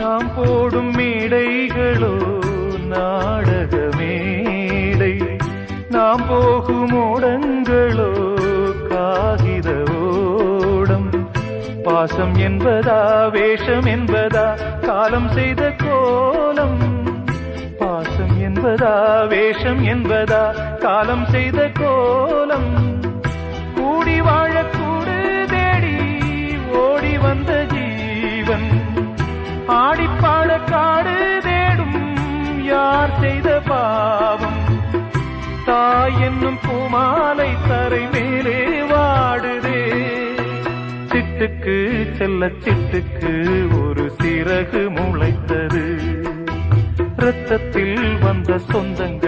நாம் போடும் மேடைகளோ நாடக மேடை, நாம் போகும் ஓடங்களோ காகித ஓடம். பாசம் என்பதா வேஷம் என்பதா காலம் செய்த கோலம், பாசம் என்பதா வேஷம் என்பதா காலம் செய்த கோலம். கூடி வாழக்கூடு தேடி ஓடி வந்த ஜீவன், ஆடிப்பாட காடு தேடும் யார் செய்த பாவம். தாய் என்னும் பூமாலை தரை மேலே வாடுதே, சிட்டுக்கு செல்ல சிட்டுக்கு ஒரு சிறகு முளைத்தது. இரத்தத்தில் வந்த சொந்தங்கள்